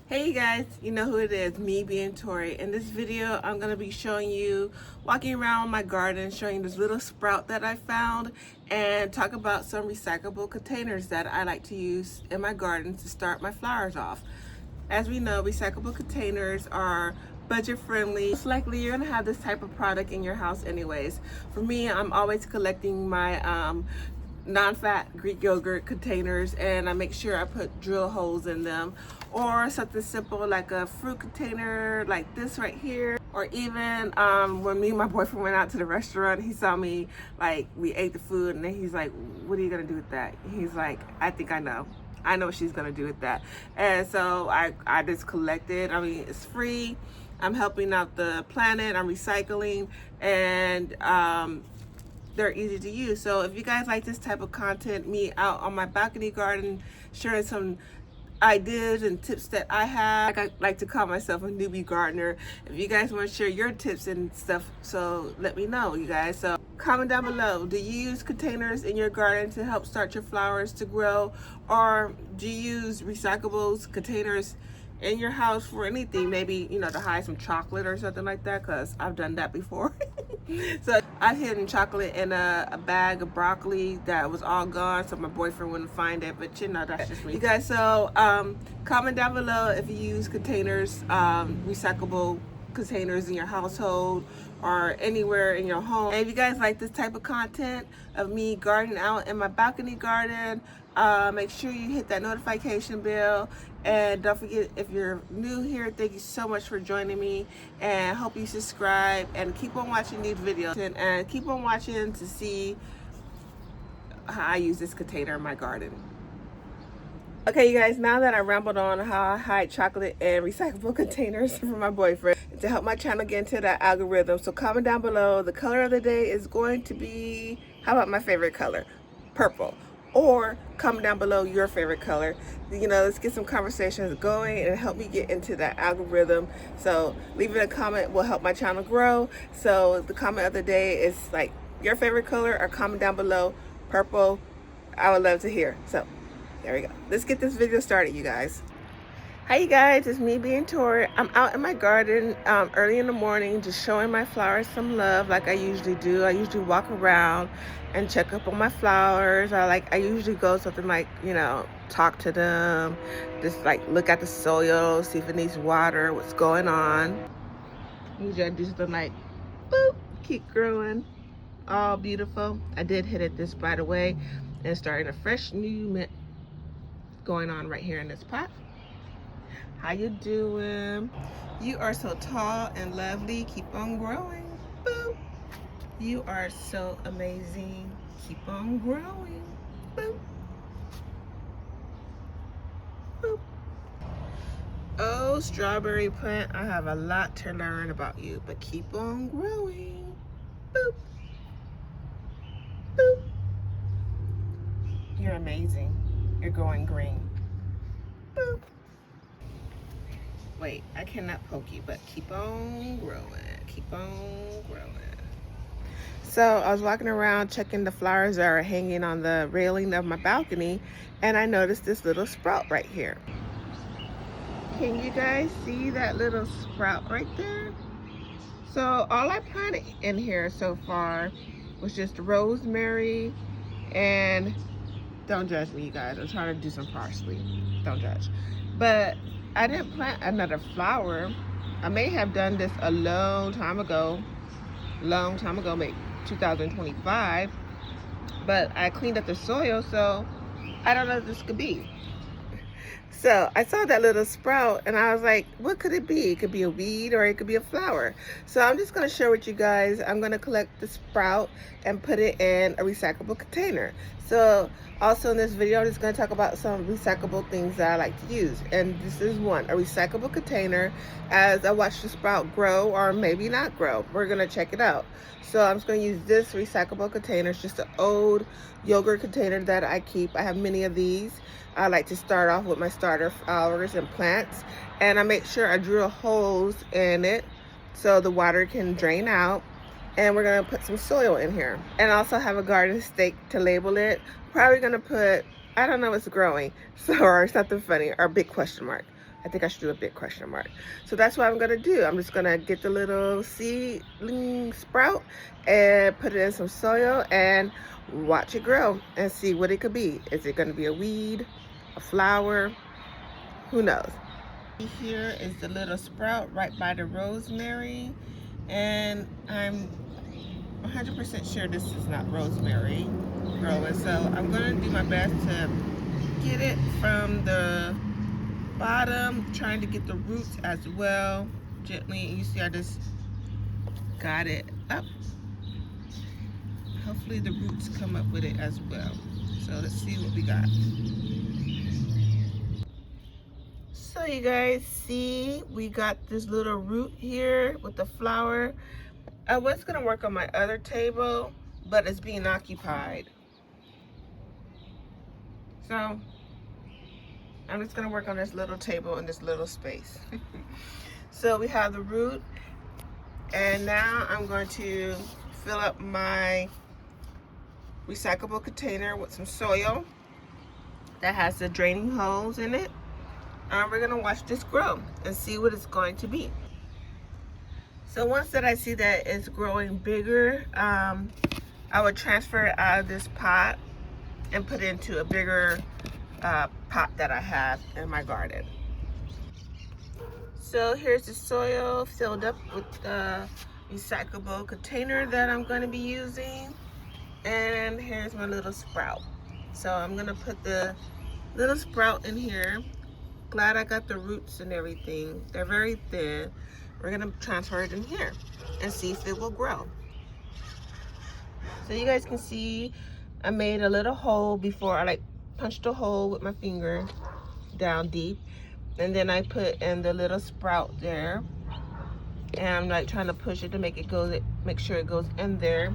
Hey you guys, you know who it is, me being Tori. In this video, I'm going to be showing you, walking around my garden, showing you this little sprout that I found, and talk about some recyclable containers that I like to use in my garden to start my flowers off. As we know, recyclable containers are budget friendly. Most likely you're gonna have this type of product in your house anyways. For me, I'm always collecting my non-fat Greek yogurt containers, and I make sure I put drill holes in them, or something simple like a fruit container like this right here. Or even when me and my boyfriend went out to the restaurant, he saw me, like, we ate the food, and then he's like, what are you gonna do with that? He's like, I think I know what she's gonna do with that. And so I just collected. I mean, it's free, I'm helping out the planet, I'm recycling, and they're easy to use. So if you guys like this type of content, me out on my balcony garden sharing some ideas and tips that I have. I like to call myself a newbie gardener. If you guys want to share your tips and stuff, so let me know, you guys. So comment down below, do you use containers in your garden to help start your flowers to grow, or do you use recyclables containers in your house for anything? Maybe, you know, to hide some chocolate or something like that, because I've done that before. So I've hidden chocolate in a bag of broccoli that was all gone, so my boyfriend wouldn't find it. But you know, that's just me, you guys. So comment down below if you use containers, recyclable containers in your household or anywhere in your home. And if you guys like this type of content of me gardening out in my balcony garden, make sure you hit that notification bell. And don't forget, if you're new here, thank you so much for joining me, and hope you subscribe and keep on watching these videos, and keep on watching to see how I use this container in my garden. Okay, you guys, now that I rambled on how I hide chocolate and recyclable containers for my boyfriend to help my channel get into that algorithm, so comment down below. The color of the day is going to be, how about my favorite color? Purple. Or comment down below your favorite color. You know, let's get some conversations going and help me get into that algorithm. So leaving a comment will help my channel grow. So the comment of the day is like your favorite color, or comment down below purple. I would love to hear. So there we go. Let's get this video started, you guys. Hi you guys, it's me being Tori. I'm out in my garden early in the morning, just showing my flowers some love like I usually do. I usually walk around and check up on my flowers. I usually go something like, you know, talk to them, just like look at the soil, see if it needs water, what's going on. Usually I do something like boop, keep growing, all beautiful. I did hit it this, by the way, and starting a fresh new mint going on right here in this pot. How you doing? You are so tall and lovely. Keep on growing. Boop. You are so amazing. Keep on growing. Boop. Boop. Oh, strawberry plant, I have a lot to learn about you, but keep on growing. Boop. Boop. You're amazing. You're going green. Boop. Wait, I cannot poke you, but keep on growing. Keep on growing. So I was walking around checking the flowers that are hanging on the railing of my balcony, and I noticed this little sprout right here. Can you guys see that little sprout right there? So all I planted in here so far was just rosemary, and don't judge me, you guys. I'm trying to do some parsley. Don't judge. But I didn't plant another flower. I may have done this a long time ago, maybe 2025, but I cleaned up the soil, so I don't know what this could be. So I saw that little sprout and I was like, what could it be? It could be a weed or it could be a flower. So I'm just gonna share with you guys. I'm gonna collect the sprout and put it in a recyclable container. So also in this video, I'm just gonna talk about some recyclable things that I like to use. And this is one, a recyclable container. As I watch the sprout grow or maybe not grow, we're gonna check it out. So I'm just gonna use this recyclable container. It's just an old yogurt container that I keep. I have many of these. I like to start off with my starter flowers and plants, and I make sure I drill holes in it so the water can drain out. And we're gonna put some soil in here, and also have a garden stake to label it. Probably gonna put, I don't know what's growing, so, or something funny, or a big question mark. I think I should do a big question mark. So that's what I'm gonna do. I'm just gonna get the little seedling sprout and put it in some soil and watch it grow and see what it could be. Is it gonna be a weed, a flower? Who knows? Here is the little sprout right by the rosemary, and I'm 100% sure this is not rosemary growing, so I'm gonna do my best to get it from the bottom, trying to get the roots as well gently. You see I just got it up. Hopefully the roots come up with it as well. So let's see what we got. So you guys see we got this little root here with the flower. I was gonna work on my other table, but it's being occupied. So I'm just gonna work on this little table in this little space. So we have the root, and now I'm going to fill up my recyclable container with some soil that has the draining holes in it. And we're gonna watch this grow and see what it's going to be. So once that I see that it's growing bigger, I would transfer it out of this pot and put it into a bigger pot that I have in my garden. So here's the soil filled up with the recyclable container that I'm going to be using, and here's my little sprout. So I'm going to put the little sprout in here. Glad I got the roots and everything. They're very thin. We're going to transfer it in here and see if it will grow. So you guys can see I made a little hole before. I punched a hole with my finger down deep, and then I put in the little sprout there, and I'm trying to push it to make sure it goes in there.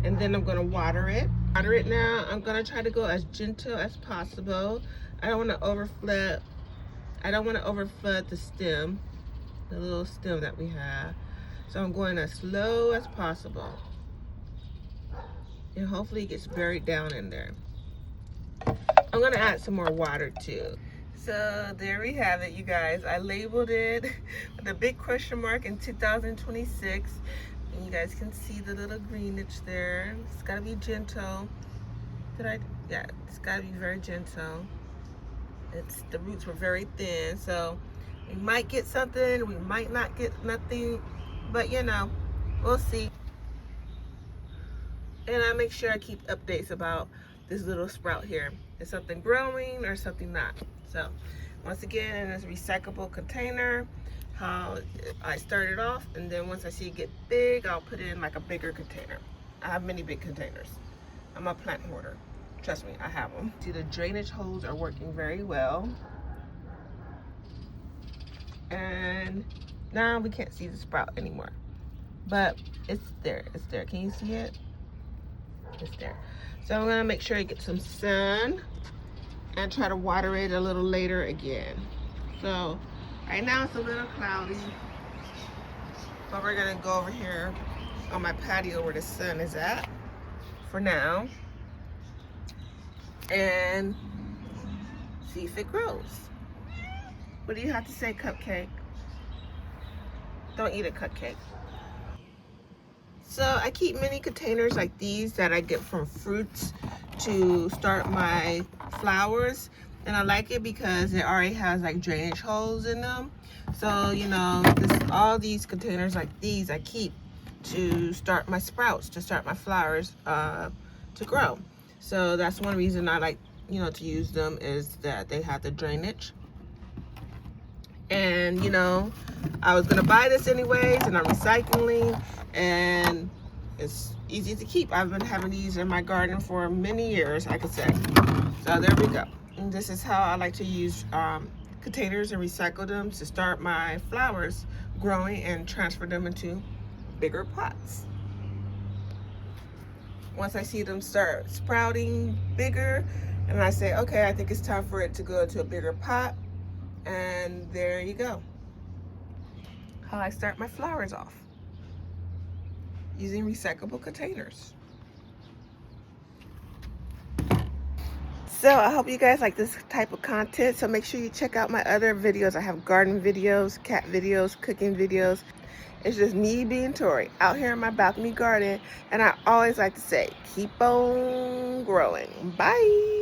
And then I'm gonna water it now. I'm gonna try to go as gentle as possible. I don't want to overflood the stem, the little stem that we have. So I'm going as slow as possible, and hopefully it gets buried down in there. I'm gonna add some more water too. So there we have it, you guys. I labeled it with a big question mark in 2026. And you guys can see the little greenage there. It's gotta be gentle. Yeah, it's gotta be very gentle. The roots were very thin, so we might get something, we might not get nothing, but you know, we'll see. And I make sure I keep updates about this little sprout here. Is something growing or something not? So once again, in this recyclable container, how I started off, and then once I see it get big, I'll put it in like a bigger container. I have many big containers. I'm a plant hoarder. Trust me, I have them. See, the drainage holes are working very well. And now we can't see the sprout anymore, but it's there. Can you see it? It's there. So I'm gonna make sure I get some sun and try to water it a little later again. So right now it's a little cloudy, but we're gonna go over here on my patio where the sun is at for now and see if it grows. What do you have to say, Cupcake? Don't eat a cupcake. So I keep mini containers like these that I get from fruits to start my flowers, and I like it because it already has like drainage holes in them. So you know, all these containers like these I keep to start my sprouts, to start my flowers to grow. So that's one reason I like, you know, to use them, is that they have the drainage. And you know, I was gonna buy this anyways, and I'm recycling, and it's easy to keep. I've been having these in my garden for many years, I could say. So there we go. And this is how I like to use containers and recycle them to start my flowers growing and transfer them into bigger pots. Once I see them start sprouting bigger, and I say, okay, I think it's time for it to go into a bigger pot, and there you go. How I start my flowers off, using recyclable containers. So I hope you guys like this type of content. So make sure you check out my other videos. I have garden videos, cat videos, cooking videos. It's just me being Tori out here in my balcony garden. And I always like to say, keep on growing. Bye.